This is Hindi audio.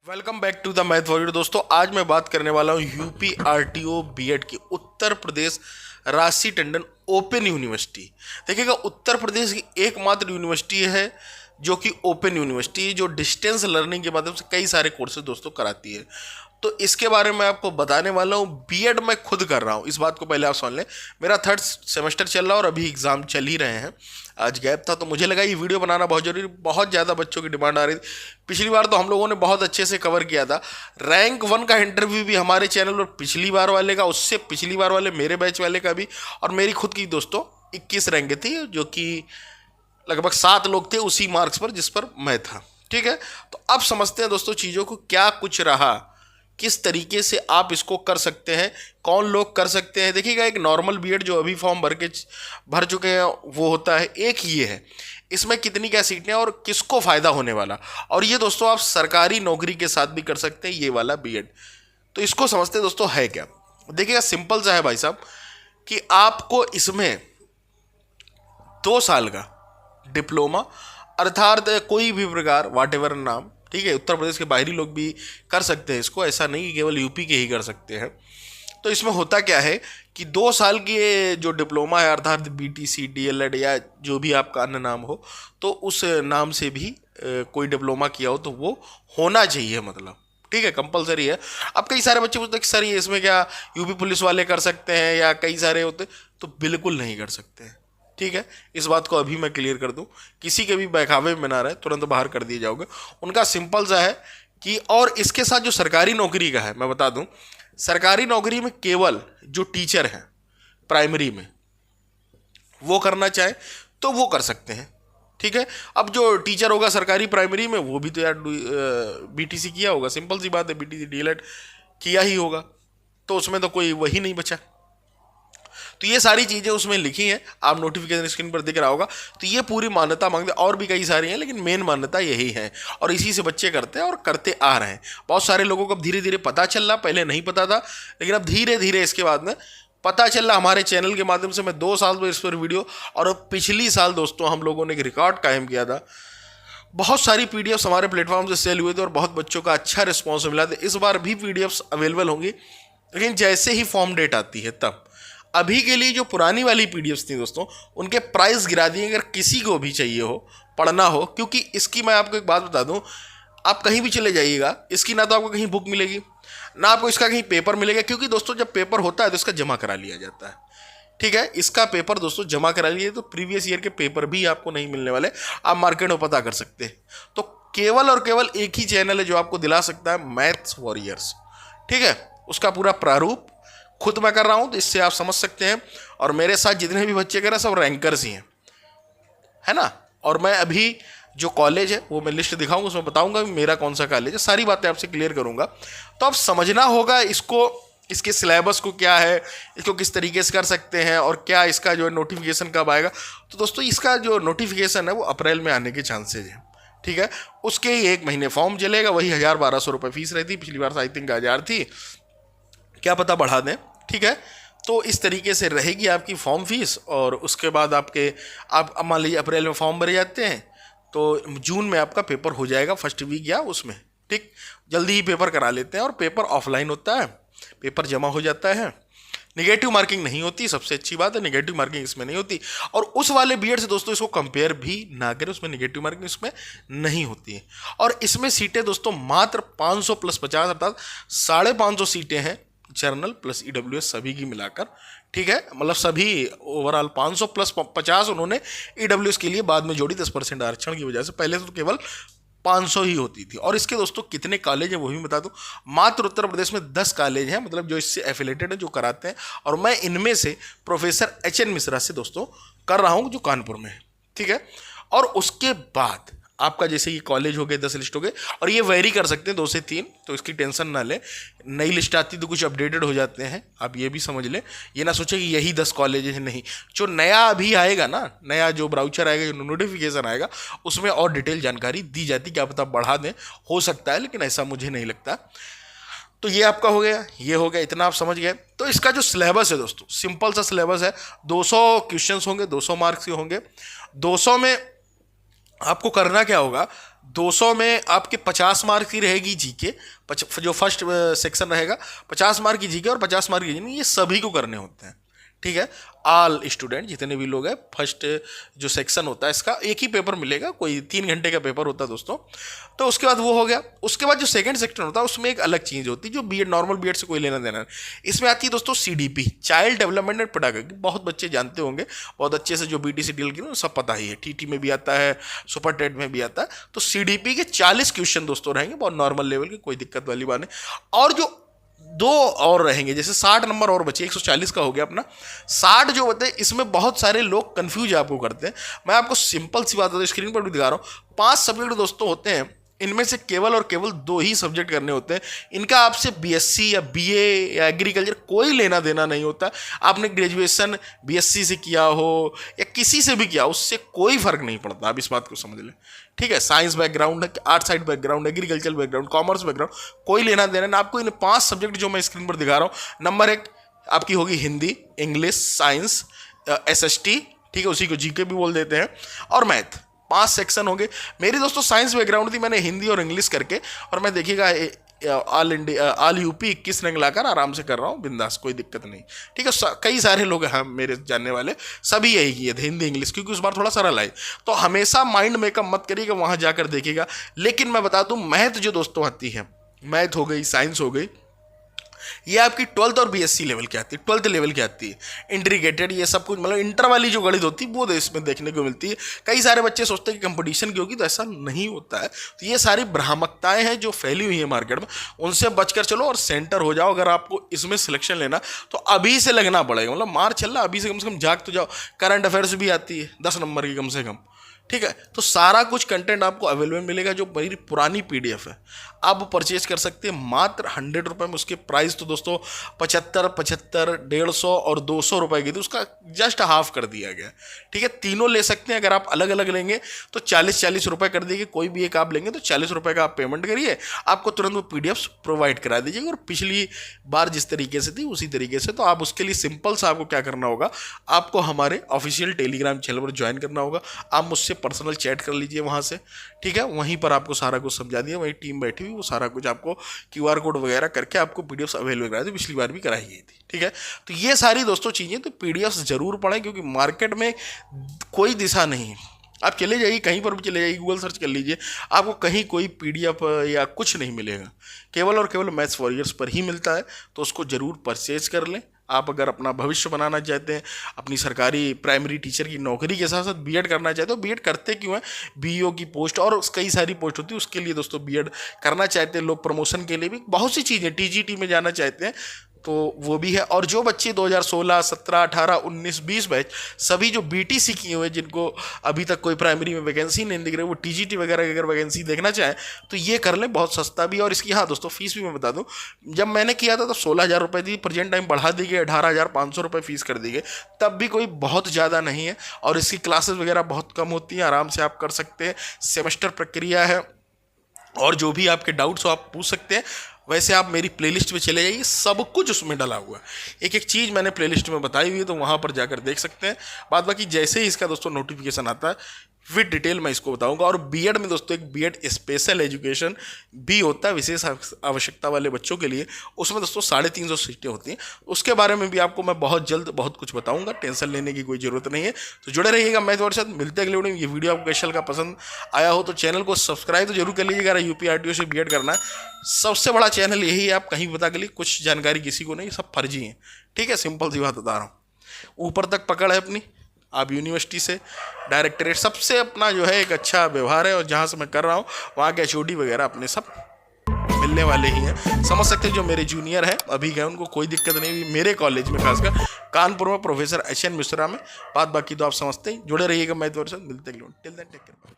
Welcome back to the math warrior. दोस्तों, आज मैं बात करने वाला हूँ यूपी आरटीओ बीएड की उत्तर प्रदेश राशि टंडन ओपन यूनिवर्सिटी। देखिएगा, उत्तर प्रदेश की एकमात्र यूनिवर्सिटी है जो कि ओपन यूनिवर्सिटी, जो डिस्टेंस लर्निंग के माध्यम से कई सारे कोर्सेज दोस्तों कराती है। तो इसके बारे में आपको बताने वाला हूँ। बीएड मैं खुद कर रहा हूँ, इस बात को पहले आप सुन लें। मेरा 3rd सेमेस्टर चल रहा है और अभी एग्ज़ाम चल ही रहे हैं। आज गैप था तो मुझे लगा ये वीडियो बनाना बहुत जरूरी, बहुत ज़्यादा बच्चों की डिमांड आ रही थी। पिछली बार तो हम लोगों ने बहुत अच्छे से कवर किया था। रैंक 1 का इंटरव्यू भी हमारे चैनल पर पिछली बार वाले का, उससे पिछली बार वाले मेरे बैच वाले का भी, और मेरी खुद की दोस्तों 21 रैंक थी, जो कि लगभग 7 लोग थे उसी मार्क्स पर जिस पर मैं था। ठीक है, तो अब समझते हैं दोस्तों चीज़ों को, क्या कुछ रहा, किस तरीके से आप इसको कर सकते हैं, कौन लोग कर सकते हैं। देखिएगा, एक नॉर्मल बीएड जो अभी फॉर्म भर चुके हैं वो होता है, एक ये है। इसमें कितनी क्या सीटें और किसको फ़ायदा होने वाला, और ये दोस्तों आप सरकारी नौकरी के साथ भी कर सकते हैं ये वाला बीएड। तो इसको समझते हैं दोस्तों है क्या। देखिएगा, सिंपल सा है भाई साहब कि आपको इसमें 2 साल का डिप्लोमा, अर्थात कोई भी प्रकार वाट एवर नाम, ठीक है, उत्तर प्रदेश के बाहरी लोग भी कर सकते हैं इसको, ऐसा नहीं कि केवल यूपी के ही कर सकते हैं। तो इसमें होता क्या है कि 2 साल की जो डिप्लोमा है, अर्थात बीटीसी, डीएलएड या जो भी आपका अन्य नाम हो, तो उस नाम से भी कोई डिप्लोमा किया हो तो वो होना चाहिए, मतलब ठीक है, कंपलसरी है। अब कई सारे बच्चे पूछते हैं कि सर ये इसमें क्या यूपी पुलिस वाले कर सकते हैं या कई सारे होते, तो बिल्कुल नहीं कर सकते हैं। ठीक है, इस बात को अभी मैं क्लियर कर दूं, किसी के भी बहकावे में ना रहे, तुरंत बाहर कर दिए जाओगे। उनका सिंपल सा है कि, और इसके साथ जो सरकारी नौकरी का है मैं बता दूं, सरकारी नौकरी में केवल जो टीचर हैं प्राइमरी में वो करना चाहे तो वो कर सकते हैं। ठीक है, अब जो टीचर होगा सरकारी प्राइमरी में वो भी तो यार बीटीसी किया होगा, सिंपल सी बात है, बीटीसी डीएलएड किया ही होगा, तो उसमें तो कोई वही नहीं बचा। तो ये सारी चीज़ें उसमें लिखी हैं, आप नोटिफिकेशन स्क्रीन पर दिख रहा होगा। तो ये पूरी मान्यता मांगते, और भी कई सारी हैं लेकिन मेन मान्यता यही है, और इसी से बच्चे करते हैं और करते आ रहे हैं। बहुत सारे लोगों को अब धीरे धीरे पता चल रहा, पहले नहीं पता था, लेकिन अब धीरे धीरे इसके बाद में पता चल रहा। हमारे चैनल के माध्यम से मैं 2 साल में इस पर वीडियो, और पिछली साल दोस्तों हम लोगों ने एक रिकॉर्ड कायम किया था। बहुत सारी पीडीएफ्स हमारे प्लेटफॉर्म से सेल हुए थे और बहुत बच्चों का अच्छा रिस्पॉन्स मिला था। इस बार भी पीडीएफ्स अवेलेबल होंगी, लेकिन जैसे ही फॉर्म डेट आती है तब। अभी के लिए जो पुरानी वाली पीडीएफ्स थी दोस्तों, उनके प्राइस गिरा दिए, अगर किसी को भी चाहिए हो, पढ़ना हो। क्योंकि इसकी मैं आपको एक बात बता दूं, आप कहीं भी चले जाइएगा, इसकी ना तो आपको कहीं बुक मिलेगी, ना आपको इसका कहीं पेपर मिलेगा। क्योंकि दोस्तों जब पेपर होता है तो इसका जमा करा लिया जाता है। ठीक है, इसका पेपर दोस्तों जमा करा लिए तो प्रीवियस ईयर के पेपर भी आपको नहीं मिलने वाले, आप मार्केट में पता कर सकते हैं। तो केवल और केवल एक ही चैनल है जो आपको दिला सकता है, मैथ्स वॉरियर्स। ठीक है, उसका पूरा प्रारूप खुद मैं कर रहा हूं, तो इससे आप समझ सकते हैं। और मेरे साथ जितने भी बच्चे कर रहे हैं सब रैंकर्स ही हैं, है ना। और मैं अभी जो कॉलेज है वो मैं लिस्ट दिखाऊंगा, उसमें बताऊंगा मेरा कौन सा कॉलेज है, सारी बातें आपसे क्लियर करूंगा। तो अब समझना होगा इसको, इसके सिलेबस को क्या है, इसको किस तरीके से कर सकते हैं, और क्या इसका जो है नोटिफिकेशन कब आएगा। तो दोस्तों इसका जो नोटिफिकेशन है वो अप्रैल में आने के चांसेज हैं। ठीक है, उसके ही 1 महीने फॉर्म चलेगा, वही 1000-1200 रुपये फीस रहती, पिछली बार आई थिंक 1000 थी, क्या पता बढ़ा दें। ठीक है, तो इस तरीके से रहेगी आपकी फॉर्म फीस। और उसके बाद आप मान लीजिए अप्रैल में फॉर्म भरे जाते हैं तो जून में आपका पेपर हो जाएगा, फर्स्ट वीक या उसमें। ठीक, जल्दी ही पेपर करा लेते हैं, और पेपर ऑफलाइन होता है, पेपर जमा हो जाता है। निगेटिव मार्किंग नहीं होती, सबसे अच्छी बात है, निगेटिव मार्किंग इसमें नहीं होती। और उस वाले बीएड से दोस्तों इसको कंपेयर भी ना करें, उसमें निगेटिव मार्किंग इसमें नहीं होती है। और इसमें सीटें दोस्तों मात्र 500 + 50, अर्थात 550 सीटें हैं, जर्नल प्लस ईडब्ल्यूएस सभी की मिलाकर। ठीक है, मतलब सभी ओवरऑल 500 + 50 उन्होंने ईडब्ल्यूएस के लिए बाद में जोड़ी 10% आरक्षण की वजह से, पहले तो केवल 500 ही होती थी। और इसके दोस्तों कितने कॉलेज हैं वो भी बता दूं, मात्र उत्तर प्रदेश में 10 कॉलेज हैं, मतलब जो इससे एफिलेटेड है, जो कराते हैं। और मैं इनमें से प्रोफेसर HN मिश्रा से दोस्तों कर रहा हूं, जो कानपुर में है। ठीक है, और उसके बाद आपका जैसे ये कॉलेज हो गए, 10 लिस्ट हो गए, और ये वेरी कर सकते हैं 2 से 3, तो इसकी टेंशन ना लें। नई लिस्ट आती तो कुछ अपडेटेड हो जाते हैं, आप ये भी समझ लें। ये ना सोचे कि यही 10 कॉलेज हैं, नहीं, जो नया अभी आएगा ना, नया जो ब्राउचर आएगा, जो नोटिफिकेशन आएगा, उसमें और डिटेल जानकारी दी जाती, क्या पता बढ़ा दें, हो सकता है, लेकिन ऐसा मुझे नहीं लगता। तो ये आपका हो गया, ये हो गया, इतना आप समझ गए। तो इसका जो सिलेबस है दोस्तों, सिंपल सा सिलेबस है, 200 क्वेश्चंस होंगे, 200 मार्क्स के होंगे। 200 में आपको करना क्या होगा, 200 में आपके 50 मार्क की रहेगी जीके, जो फर्स्ट सेक्शन रहेगा 50 मार्क की जीके और 50 मार्क की जीके, ये सभी को करने होते हैं, ठीक है। ऑल स्टूडेंट जितने भी लोग हैं, फर्स्ट जो सेक्शन होता है इसका एक ही पेपर मिलेगा, कोई 3 घंटे का पेपर होता है दोस्तों। तो उसके बाद वो हो गया। उसके बाद जो सेकंड सेक्शन होता है उसमें एक अलग चीज़ होती है जो बीएड नॉर्मल बीएड से कोई लेना देना नहीं। इसमें आती है दोस्तों CDP, child development and pedagogy. बहुत बच्चे जानते होंगे बहुत अच्छे से, जो बीटीसी डील की सब पता ही है, टीटी में भी आता है, सुपर टेट में भी आता है। तो सीडीपी के 40 क्वेश्चन दोस्तों रहेंगे, बहुत नॉर्मल लेवल के, कोई दिक्कत वाली बात नहीं। और जो 2 और रहेंगे, जैसे 60 नंबर और बचे, 140 का हो गया अपना। 60 जो होते हैं इसमें बहुत सारे लोग कंफ्यूज आपको करते हैं। मैं आपको सिंपल सी बात स्क्रीन पर भी दिखा रहा हूँ। 5 सब्जेक्ट दोस्तों होते हैं, इनमें से केवल और केवल 2 ही सब्जेक्ट करने होते हैं। इनका आपसे बीएससी या बीए या एग्रीकल्चर कोई लेना देना नहीं होता। आपने ग्रेजुएशन बीएससी से किया हो या किसी से भी किया, उससे कोई फर्क नहीं पड़ता, आप इस बात को समझ लें, ठीक है। साइंस बैकग्राउंड है, art side background, agriculture background, commerce background, कोई लेना देना नहीं। आपको इन 5 सब्जेक्ट जो मैं स्क्रीन पर दिखा रहा हूँ, नंबर 1 आपकी होगी हिंदी, इंग्लिश, साइंस, एसएसटी, ठीक है, उसी को जीके भी बोल देते हैं, और मैथ। 5 सेक्शन होंगे। मेरी दोस्तों साइंस बैकग्राउंड थी, मैंने हिंदी और इंग्लिश करके, और मैं देखिएगा all India all UP 21 rank लाकर आराम से कर रहा हूँ, बिंदास, कोई दिक्कत नहीं, ठीक है। कई सारे लोग हैं मेरे जानने वाले, सभी यही किए थे, हिंदी इंग्लिश, क्योंकि उस बार थोड़ा सरल आई। तो हमेशा माइंड मेकअप मत करिएगा, वहाँ जाकर देखिएगा। लेकिन मैं बता दूँ, मैथ जो दोस्तों आती है, मैथ हो गई, साइंस हो गई, ये आपकी 12th और बीएससी लेवल की आती है, 12th लेवल की आती है। इंटीग्रेटेड ये सब कुछ, मतलब इंटर वाली जो गणित होती है वो इसमें देखने को मिलती है। कई सारे बच्चे सोचते हैं कि कंपटीशन की होगी, तो ऐसा नहीं होता है। तो ये सारी भ्रामकताएं हैं जो फैली हुई है मार्केट में, उनसे बचकर चलो और सेंटर हो जाओ। अगर आपको इसमें सिलेक्शन लेना तो अभी से लगना पड़ेगा, मतलब मार्च चल रहा, अभी से कम जाग तो जाओ। करंट अफेयर्स भी आती है 10 नंबर की कम से कम, ठीक है। तो सारा कुछ कंटेंट आपको अवेलेबल मिलेगा। जो मेरी पुरानी पीडीएफ है आप परचेज कर सकते हैं मात्र 100 रुपये में। उसके प्राइस तो दोस्तों 75, 150 और 200 रुपये की थी, उसका जस्ट हाफ कर दिया गया, ठीक है। तीनों ले सकते हैं। अगर आप अलग अलग लेंगे तो 40 रुपये कर दिए, कोई भी एक आप लेंगे तो 40 रुपये का आप पेमेंट करिए, आपको तुरंत वो पीडीएफ प्रोवाइड करा दीजिएगा। और पिछली बार जिस तरीके से थी उसी तरीके से। तो आप उसके लिए सिंपल सा आपको क्या करना होगा, आपको हमारे ऑफिशियल टेलीग्राम चैनल पर ज्वाइन करना होगा। आप मुझसे पर्सनल चैट कर लीजिए वहाँ से, ठीक है। वहीं पर आपको सारा कुछ समझा दिया, वही टीम बैठी हुई, वो सारा कुछ आपको क्यूआर कोड वगैरह करके आपको पीडीएफ अवेलेबल करा दी, पिछली बार भी कराई गई थी, ठीक है। तो ये सारी दोस्तों चीज़ें, तो पीडीएफ जरूर पढ़ें, क्योंकि मार्केट में कोई दिशा नहीं है। आप चले जाइए, कहीं पर भी चले जाइए, गूगल सर्च कर लीजिए, आपको कहीं कोई पीडीएफ या कुछ नहीं मिलेगा। केवल और केवल मैथ्स फॉर ईयर्स पर ही मिलता है। तो उसको जरूर परचेज कर लें। आप अगर अपना भविष्य बनाना चाहते हैं, अपनी सरकारी प्राइमरी टीचर की नौकरी के साथ साथ बीएड करना चाहते हो, बीएड करते क्यों हैं, बीईओ की पोस्ट और कई सारी पोस्ट होती है, उसके लिए दोस्तों बीएड करना चाहते हैं लोग, प्रमोशन के लिए भी बहुत सी चीज़ें, टीजीटी में जाना चाहते हैं तो वो भी है। और जो बच्चे 2016, 17, 18, 19, 20 बैच सभी जो बीटीसी किए हुए, जिनको अभी तक कोई प्राइमरी में वैकेंसी नहीं दिख रही, वो टीजीटी वगैरह अगर वैकेंसी देखना चाहें तो ये कर लें, बहुत सस्ता भी है। और इसकी हाँ दोस्तों फीस भी मैं बता दूं, जब मैंने किया था तब 16,000 रुपये थी, प्रेजेंट टाइम बढ़ा दी गई, 18,500 रुपये फीस कर दी गई, तब भी कोई बहुत ज़्यादा नहीं है। और इसकी क्लासेस वगैरह बहुत कम होती हैं, आराम से आप कर सकते हैं, सेमेस्टर प्रक्रिया है। और जो भी आपके डाउट्स हो आप पूछ सकते हैं। वैसे आप मेरी प्लेलिस्ट में चले जाइए, सब कुछ उसमें डला हुआ है, एक एक चीज़ मैंने प्लेलिस्ट में बताई हुई है, तो वहाँ पर जाकर देख सकते हैं। बाद बाकी जैसे ही इसका दोस्तों नोटिफिकेशन आता है विद डिटेल मैं इसको बताऊंगा। और बीएड में दोस्तों एक बीएड स्पेशल एजुकेशन भी होता है विशेष आवश्यकता वाले बच्चों के लिए, उसमें दोस्तों 350 सीटें होती हैं। उसके बारे में भी आपको मैं बहुत जल्द बहुत कुछ बताऊंगा, टेंशन लेने की कोई ज़रूरत नहीं है। तो जुड़े रहिएगा मैं तुम्हारे साथ, मिलते हैं अगले वीडियो में। ये वीडियो आपको कैसा लगा, पसंद आया हो तो चैनल को सब्सक्राइब तो जरूर कर लीजिएगा। अगर यूपीआरटीओ से बीएड करना है, सबसे बड़ा चैनल यही है, आप कहीं पता कर लीजिए, कुछ जानकारी किसी को नहीं, सब फर्जी हैं, ठीक है। सिंपल सी बात बता रहा हूँ, ऊपर तक पकड़ है अपनी। आप यूनिवर्सिटी से डायरेक्टरेट सबसे अपना जो है एक अच्छा व्यवहार है, और जहाँ से मैं कर रहा हूँ वहाँ के एचओडी वगैरह अपने सब मिलने वाले ही हैं, समझ सकते हैं। जो मेरे जूनियर हैं अभी गए, उनको कोई दिक्कत नहीं हुई मेरे कॉलेज में, खासकर कानपुर में प्रोफेसर एच एन मिश्रा में। बात बाकी तो आप समझते हैं। जुड़े रहिएगा मैं तो, मिलते हैं। Till then take care.